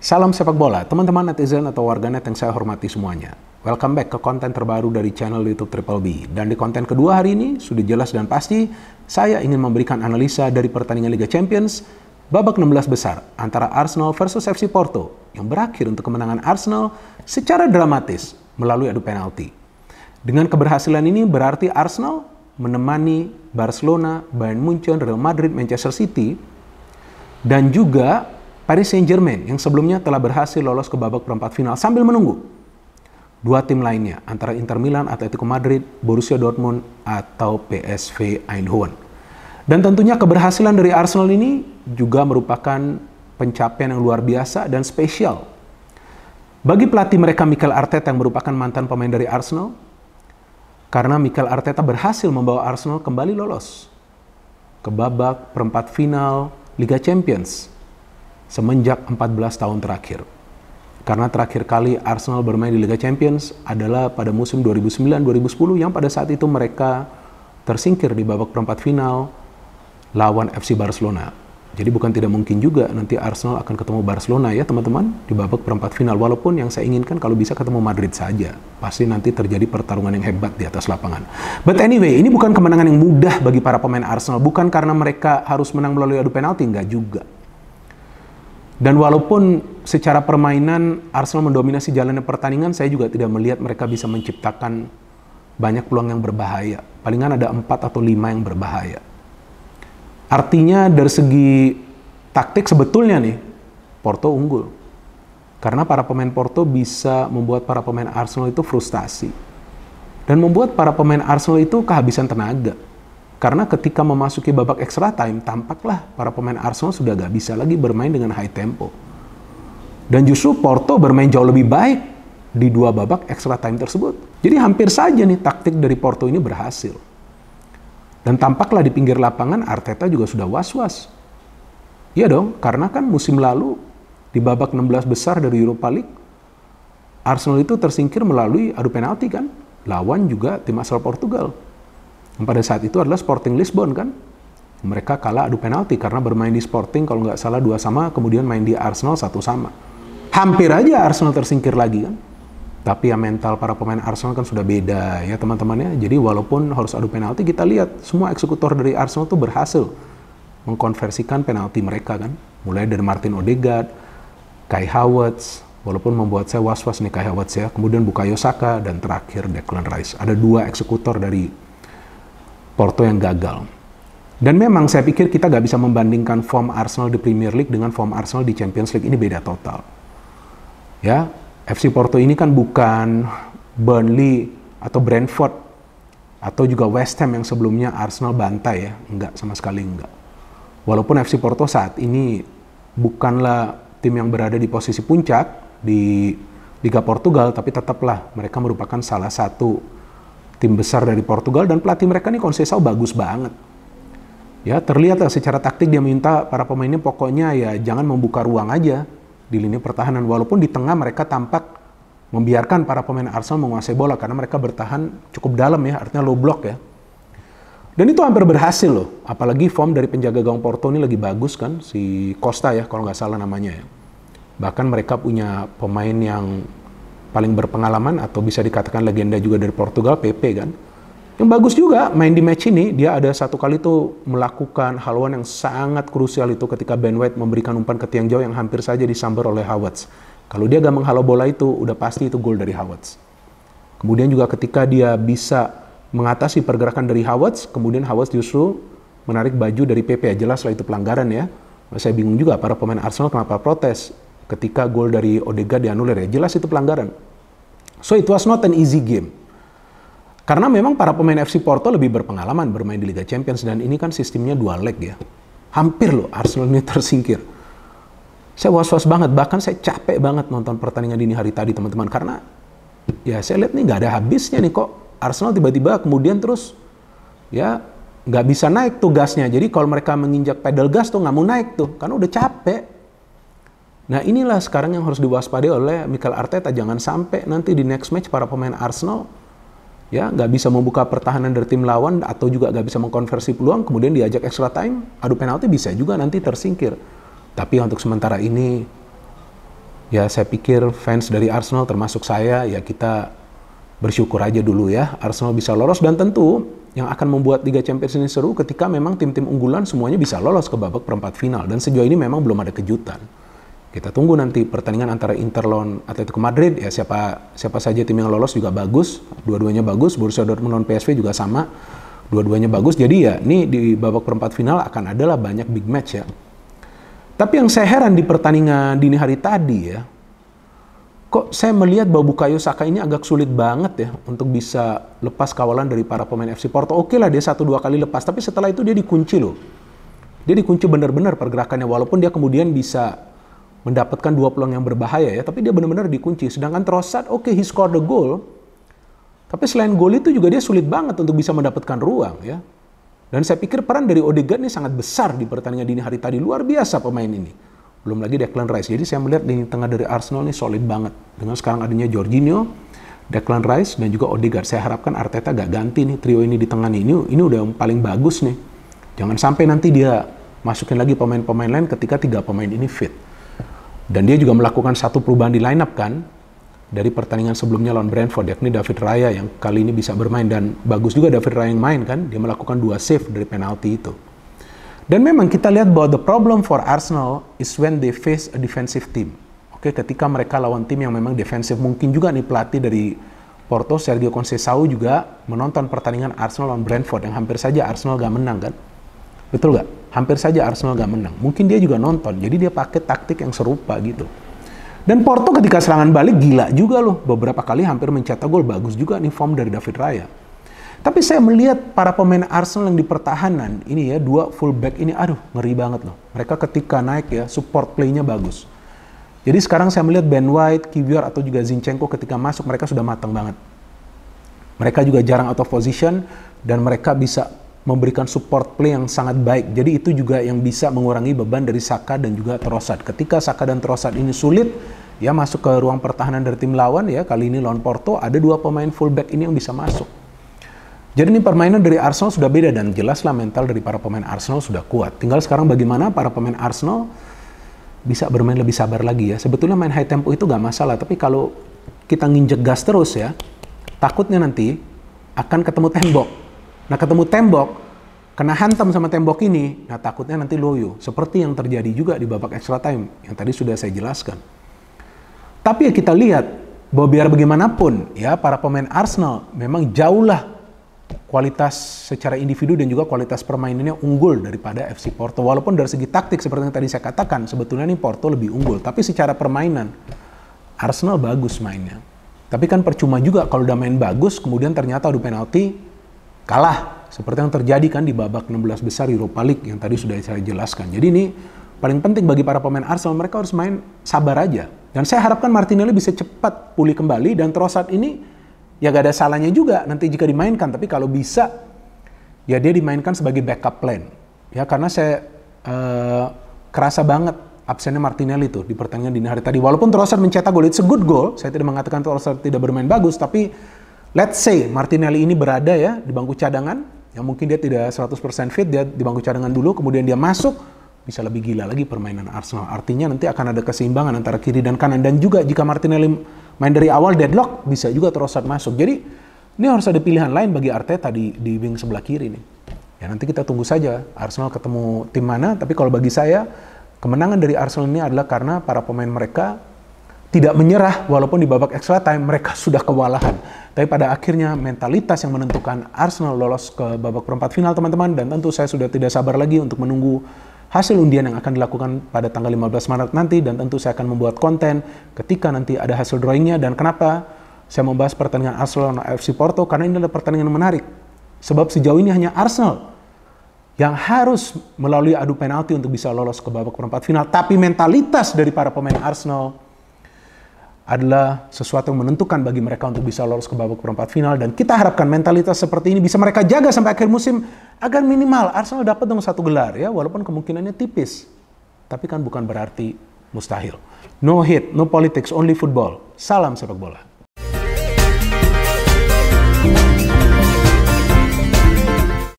Salam sepak bola, teman-teman netizen atau warganet yang saya hormati semuanya. Welcome back ke konten terbaru dari channel YouTube Triple B. Dan di konten kedua hari ini, sudah jelas dan pasti, saya ingin memberikan analisa dari pertandingan Liga Champions babak 16 besar antara Arsenal versus FC Porto yang berakhir untuk kemenangan Arsenal secara dramatis melalui adu penalti. Dengan keberhasilan ini berarti Arsenal menemani Barcelona, Bayern Munchen, Real Madrid, Manchester City, dan juga Paris Saint-Germain yang sebelumnya telah berhasil lolos ke babak perempat final sambil menunggu dua tim lainnya antara Inter Milan, Atletico Madrid, Borussia Dortmund, atau PSV Eindhoven. Dan tentunya keberhasilan dari Arsenal ini juga merupakan pencapaian yang luar biasa dan spesial bagi pelatih mereka Mikel Arteta yang merupakan mantan pemain dari Arsenal, karena Mikel Arteta berhasil membawa Arsenal kembali lolos ke babak perempat final Liga Champions semenjak 14 tahun terakhir. Karena terakhir kali Arsenal bermain di Liga Champions adalah pada musim 2009-2010 yang pada saat itu mereka tersingkir di babak perempat final lawan FC Barcelona. Jadi bukan tidak mungkin juga nanti Arsenal akan ketemu Barcelona ya teman-teman di babak perempat final. Walaupun yang saya inginkan kalau bisa ketemu Madrid saja. Pasti nanti terjadi pertarungan yang hebat di atas lapangan. But anyway, ini bukan kemenangan yang mudah bagi para pemain Arsenal. Bukan karena mereka harus menang melalui adu penalti, enggak juga. Dan walaupun secara permainan Arsenal mendominasi jalannya pertandingan, saya juga tidak melihat mereka bisa menciptakan banyak peluang yang berbahaya. Palingan ada 4 atau 5 yang berbahaya. Artinya dari segi taktik sebetulnya nih, Porto unggul. Karena para pemain Porto bisa membuat para pemain Arsenal itu frustasi. Dan membuat para pemain Arsenal itu kehabisan tenaga. Karena ketika memasuki babak extra time, tampaklah para pemain Arsenal sudah gak bisa lagi bermain dengan high tempo. Dan justru Porto bermain jauh lebih baik di 2 babak extra time tersebut. Jadi hampir saja nih taktik dari Porto ini berhasil. Dan tampaklah di pinggir lapangan Arteta juga sudah was-was. Iya dong, karena kan musim lalu di babak 16 besar dari Europa League, Arsenal itu tersingkir melalui adu penalti kan, lawan juga tim asal Portugal. Pada saat itu adalah Sporting Lisbon kan. Mereka kalah adu penalti karena bermain di Sporting kalau nggak salah 2-2, kemudian main di Arsenal 1-1. Hampir aja Arsenal tersingkir lagi kan. Tapi ya mental para pemain Arsenal kan sudah beda ya teman-temannya. Jadi walaupun harus adu penalti, kita lihat semua eksekutor dari Arsenal tuh berhasil mengkonversikan penalti mereka kan. Mulai dari Martin Odegaard, Kai Havertz, walaupun membuat saya was-was nih Kai Havertz ya. Kemudian Bukayo Saka dan terakhir Declan Rice. Ada 2 eksekutor dari Porto yang gagal. Dan memang saya pikir kita gak bisa membandingkan form Arsenal di Premier League dengan form Arsenal di Champions League. Ini beda total. Ya, FC Porto ini kan bukan Burnley atau Brentford atau juga West Ham yang sebelumnya Arsenal bantai ya. Enggak, sama sekali enggak. Walaupun FC Porto saat ini bukanlah tim yang berada di posisi puncak di Liga Portugal, tapi tetaplah mereka merupakan salah satu tim besar dari Portugal, dan pelatih mereka nih Conceição bagus banget. Ya, terlihat secara taktik dia minta para pemainnya pokoknya ya jangan membuka ruang aja di lini pertahanan. Walaupun di tengah mereka tampak membiarkan para pemain Arsenal menguasai bola karena mereka bertahan cukup dalam ya, artinya low block ya. Dan itu hampir berhasil loh. Apalagi form dari penjaga gawang Porto ini lagi bagus kan, si Costa ya kalau nggak salah namanya ya. Bahkan mereka punya pemain yang paling berpengalaman atau bisa dikatakan legenda juga dari Portugal, Pepe kan. Yang bagus juga main di match ini, dia ada satu kali tuh melakukan haluan yang sangat krusial itu ketika Ben White memberikan umpan ke tiang jauh yang hampir saja disambar oleh Havertz. Kalau dia gak menghalau bola itu, udah pasti itu gol dari Havertz. Kemudian juga ketika dia bisa mengatasi pergerakan dari Havertz, kemudian Havertz justru menarik baju dari Pepe, jelas lah itu pelanggaran ya. Saya bingung juga para pemain Arsenal kenapa protes ketika gol dari Odegaard dianulir ya, jelas itu pelanggaran. So it was not an easy game. Karena memang para pemain FC Porto lebih berpengalaman bermain di Liga Champions, dan ini kan sistemnya 2 leg ya. Hampir loh Arsenal ini tersingkir. Saya was-was banget, bahkan saya capek banget nonton pertandingan dini hari tadi teman-teman, karena ya saya lihat nih nggak ada habisnya nih kok. Arsenal tiba-tiba kemudian terus ya nggak bisa naik tuh gasnya. Jadi kalau mereka menginjak pedal gas tuh nggak mau naik tuh, karena udah capek. Nah inilah sekarang yang harus diwaspadai oleh Mikel Arteta. Jangan sampai nanti di next match para pemain Arsenal ya nggak bisa membuka pertahanan dari tim lawan atau juga nggak bisa mengkonversi peluang, kemudian diajak extra time, adu penalti bisa juga nanti tersingkir. Tapi untuk sementara ini Ya saya pikir fans dari Arsenal termasuk saya, ya kita bersyukur aja dulu ya Arsenal bisa lolos, dan tentu yang akan membuat Liga Champions ini seru ketika memang tim-tim unggulan semuanya bisa lolos ke babak perempat final, dan sejauh ini memang belum ada kejutan. Kita tunggu nanti pertandingan antara Inter lawan Atletico Madrid, ya siapa saja tim yang lolos juga bagus, dua-duanya bagus. Borussia Dortmund lawan PSV juga sama, dua-duanya bagus. Jadi ya ini di babak perempat final akan adalah banyak big match ya. Tapi yang saya heran di pertandingan dini hari tadi ya, kok saya melihat bahwa Bukayo Saka ini agak sulit banget ya untuk bisa lepas kawalan dari para pemain FC Porto. Oke lah dia 1-2 kali lepas, tapi setelah itu dia dikunci loh. Dia dikunci benar-benar pergerakannya, walaupun dia kemudian bisa mendapatkan 2 peluang yang berbahaya ya, tapi dia benar-benar dikunci. Sedangkan Trossard, oke, he scored the goal, tapi selain gol itu juga dia sulit banget untuk bisa mendapatkan ruang ya. Dan saya pikir peran dari Odegaard ini sangat besar di pertandingan dini hari tadi. Luar biasa pemain ini. Belum lagi Declan Rice. Jadi saya melihat lini tengah dari Arsenal ini solid banget. Dengan sekarang adanya Jorginho, Declan Rice, dan juga Odegaard. Saya harapkan Arteta gak ganti nih trio ini di tengah nih. Ini udah yang paling bagus nih. Jangan sampai nanti dia masukin lagi pemain-pemain lain ketika 3 pemain ini fit. Dan dia juga melakukan satu perubahan di line up kan. Dari pertandingan sebelumnya lawan Brentford, yakni David Raya yang kali ini bisa bermain, dan bagus juga David Raya yang main kan, dia melakukan 2 save dari penalti itu. Dan memang kita lihat bahwa the problem for Arsenal is when they face a defensive team. Oke, ketika mereka lawan tim yang memang defensif, mungkin juga nih pelatih dari Porto, Sergio Conceição juga menonton pertandingan Arsenal lawan Brentford yang hampir saja Arsenal gak menang kan. Betul gak? Hampir saja Arsenal gak menang. Mungkin dia juga nonton, jadi dia pakai taktik yang serupa gitu. Dan Porto ketika serangan balik gila juga loh. Beberapa kali hampir mencetak gol. Bagus juga nih form dari David Raya. Tapi saya melihat para pemain Arsenal yang di pertahanan ini ya, 2 fullback ini aduh ngeri banget loh. Mereka ketika naik ya support play-nya bagus. Jadi sekarang saya melihat Ben White, Kiwior atau juga Zinchenko ketika masuk mereka sudah matang banget. Mereka juga jarang out of position dan mereka bisa memberikan support play yang sangat baik. Jadi itu juga yang bisa mengurangi beban dari Saka dan juga Trossard. Ketika Saka dan Trossard ini sulit ya masuk ke ruang pertahanan dari tim lawan ya, kali ini lawan Porto ada 2 pemain fullback ini yang bisa masuk. Jadi ini permainan dari Arsenal sudah beda, dan jelaslah mental dari para pemain Arsenal sudah kuat. Tinggal sekarang bagaimana para pemain Arsenal bisa bermain lebih sabar lagi ya. Sebetulnya main high tempo itu gak masalah, tapi kalau kita nginjek gas terus ya, takutnya nanti akan ketemu tembok. Nah ketemu tembok, kena hantam sama tembok ini, nah takutnya nanti loyo. Seperti yang terjadi juga di babak extra time, yang tadi sudah saya jelaskan. Tapi ya kita lihat, bahwa biar bagaimanapun, ya para pemain Arsenal memang jauhlah kualitas secara individu dan juga kualitas permainannya unggul daripada FC Porto. Walaupun dari segi taktik, seperti yang tadi saya katakan, sebetulnya nih Porto lebih unggul. Tapi secara permainan, Arsenal bagus mainnya. Tapi kan percuma juga kalau udah main bagus, kemudian ternyata adu penalti, kalah, seperti yang terjadi kan di babak 16 besar Europa League yang tadi sudah saya jelaskan. Jadi ini paling penting bagi para pemain Arsenal, mereka harus main sabar aja. Dan saya harapkan Martinelli bisa cepat pulih kembali, dan Trossard ini ya gak ada salahnya juga nanti jika dimainkan, tapi kalau bisa ya dia dimainkan sebagai backup plan. Ya karena saya kerasa banget absennya Martinelli itu di pertandingan dini hari tadi. Walaupun Trossard mencetak gol, it's a good goal. Saya tidak mengatakan Trossard tidak bermain bagus, tapi let's say Martinelli ini berada ya di bangku cadangan, yang mungkin dia tidak 100% fit, dia di bangku cadangan dulu, kemudian dia masuk, bisa lebih gila lagi permainan Arsenal. Artinya nanti akan ada keseimbangan antara kiri dan kanan, dan juga jika Martinelli main dari awal deadlock, bisa juga Trossard masuk. Jadi ini harus ada pilihan lain bagi Arteta di wing sebelah kiri nih. Ya nanti kita tunggu saja Arsenal ketemu tim mana, tapi kalau bagi saya kemenangan dari Arsenal ini adalah karena para pemain mereka tidak menyerah, walaupun di babak extra time mereka sudah kewalahan. Tapi pada akhirnya mentalitas yang menentukan Arsenal lolos ke babak perempat final teman-teman, dan tentu saya sudah tidak sabar lagi untuk menunggu hasil undian yang akan dilakukan pada tanggal 15 Maret nanti, dan tentu saya akan membuat konten ketika nanti ada hasil drawingnya. Dan kenapa saya membahas pertandingan Arsenal lawan FC Porto? Karena ini adalah pertandingan yang menarik. Sebab sejauh ini hanya Arsenal yang harus melalui adu penalti untuk bisa lolos ke babak perempat final. Tapi mentalitas dari para pemain Arsenal adalah sesuatu yang menentukan bagi mereka untuk bisa lolos ke babak perempat final, dan kita harapkan mentalitas seperti ini bisa mereka jaga sampai akhir musim agar minimal Arsenal dapat dong 1 gelar ya, walaupun kemungkinannya tipis. Tapi kan bukan berarti mustahil. No hate, no politics, only football. Salam sepak bola.